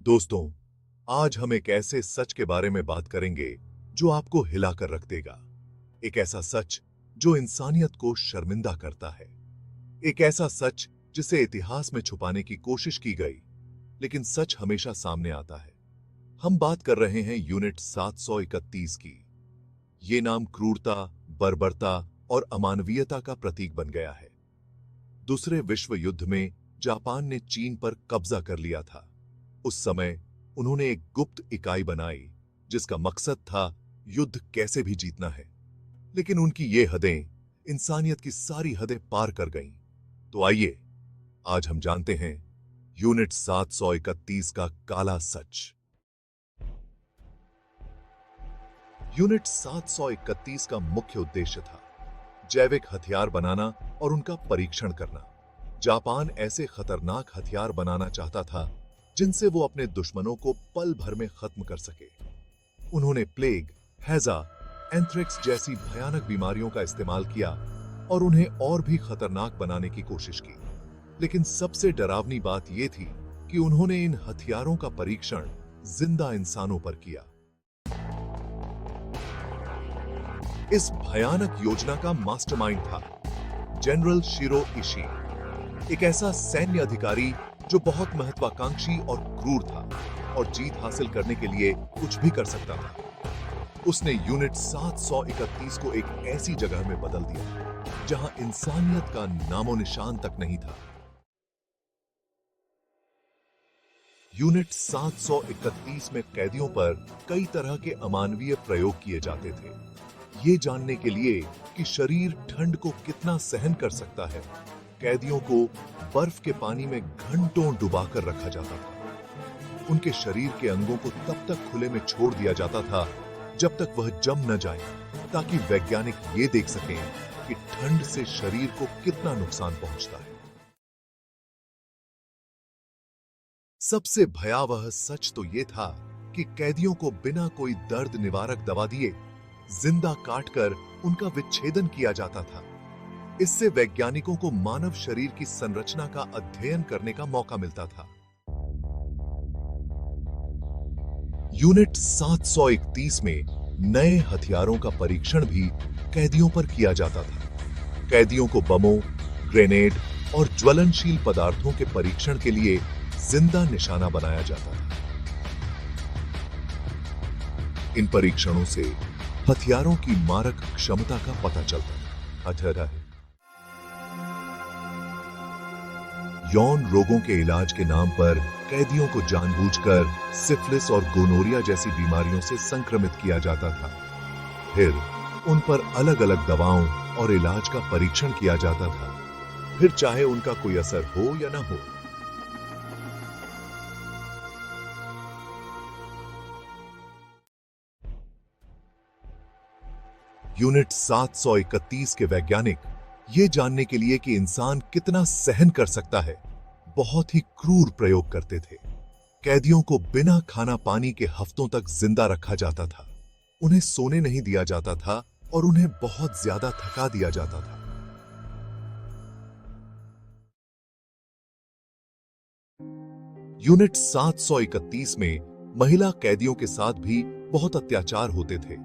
दोस्तों, आज हम एक ऐसे सच के बारे में बात करेंगे जो आपको हिलाकर रख देगा। एक ऐसा सच जो इंसानियत को शर्मिंदा करता है। एक ऐसा सच जिसे इतिहास में छुपाने की कोशिश की गई, लेकिन सच हमेशा सामने आता है। हम बात कर रहे हैं यूनिट 731 की। ये नाम क्रूरता, बर्बरता और अमानवीयता का प्रतीक बन गया है। दूसरे विश्व युद्ध में जापान ने चीन पर कब्जा कर लिया था। उस समय उन्होंने एक गुप्त इकाई बनाई जिसका मकसद था युद्ध कैसे भी जीतना है। लेकिन उनकी ये हदें इंसानियत की सारी हदें पार कर गईं। तो आइए आज हम जानते हैं यूनिट 731 का काला सच। यूनिट 731 का मुख्य उद्देश्य था जैविक हथियार बनाना और उनका परीक्षण करना। जापान ऐसे खतरनाक हथियार बनाना चाहता था जिनसे वो अपने दुश्मनों को पल भर में खत्म कर सके। उन्होंने प्लेग, हैजा, एंथ्रेक्स जैसी भयानक बीमारियों का इस्तेमाल किया और उन्हें और भी खतरनाक बनाने की कोशिश की। लेकिन सबसे डरावनी बात यह थी कि उन्होंने इन हथियारों का परीक्षण जिंदा इंसानों पर किया। इस भयानक योजना का मास्टरमाइंड था जनरल शिरो इशी, एक ऐसा सैन्य अधिकारी जो बहुत महत्वाकांक्षी और क्रूर था और जीत हासिल करने के लिए कुछ भी कर सकता था। उसने यूनिट 731 को एक ऐसी जगह में बदल दिया जहां इंसानियत का नामो निशान तक नहीं था। यूनिट 731 में कैदियों पर कई तरह के अमानवीय प्रयोग किए जाते थे, ये जानने के लिए कि शरीर ठंड को कितना सहन कर सकता है। कैदियों को बर्फ के पानी में घंटों डुबाकर रखा जाता था। उनके शरीर के अंगों को तब तक खुले में छोड़ दिया जाता था जब तक वह जम न जाए, ताकि वैज्ञानिक ये देख सकें कि ठंड से शरीर को कितना नुकसान पहुंचता है। सबसे भयावह सच तो यह था कि कैदियों को बिना कोई दर्द निवारक दवा दिए जिंदा काटकर उनका विच्छेदन किया जाता था। इससे वैज्ञानिकों को मानव शरीर की संरचना का अध्ययन करने का मौका मिलता था। यूनिट 731 में नए हथियारों का परीक्षण भी कैदियों पर किया जाता था। कैदियों को बमों, ग्रेनेड और ज्वलनशील पदार्थों के परीक्षण के लिए जिंदा निशाना बनाया जाता था। इन परीक्षणों से हथियारों की मारक क्षमता का पता चलता है। यौन रोगों के इलाज के नाम पर कैदियों को जानबूझकर सिफिलिस और गोनोरिया जैसी बीमारियों से संक्रमित किया जाता था। फिर उन पर अलग अलग दवाओं और इलाज का परीक्षण किया जाता था, फिर चाहे उनका कोई असर हो या ना हो। यूनिट 731 के वैज्ञानिक ये जानने के लिए कि इंसान कितना सहन कर सकता है, बहुत ही क्रूर प्रयोग करते थे। कैदियों को बिना खाना पानी के हफ्तों तक जिंदा रखा जाता था। उन्हें सोने नहीं दिया जाता था और उन्हें बहुत ज्यादा थका दिया जाता था। यूनिट 731 में महिला कैदियों के साथ भी बहुत अत्याचार होते थे।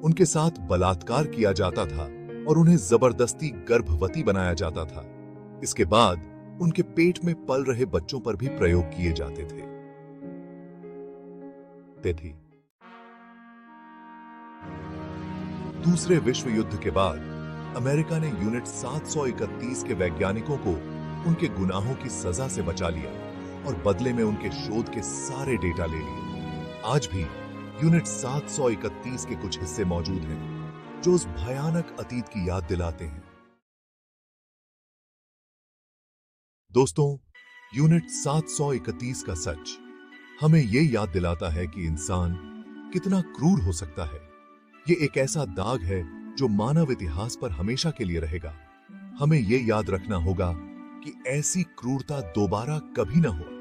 उनके साथ बलात्कार किया जाता था और उन्हें जबरदस्ती गर्भवती बनाया जाता था। इसके बाद उनके पेट में पल रहे बच्चों पर भी प्रयोग किए जाते थे। दूसरे विश्व युद्ध के बाद अमेरिका ने यूनिट 731 के वैज्ञानिकों को उनके गुनाहों की सजा से बचा लिया और बदले में उनके शोध के सारे डेटा ले लिए। आज भी यूनिट 731 के कुछ हिस्से मौजूद हैं जो उस भयानक अतीत की याद दिलाते हैं। दोस्तों, यूनिट 731 का सच हमें यह याद दिलाता है कि इंसान कितना क्रूर हो सकता है। यह एक ऐसा दाग है जो मानव इतिहास पर हमेशा के लिए रहेगा। हमें यह याद रखना होगा कि ऐसी क्रूरता दोबारा कभी ना हो।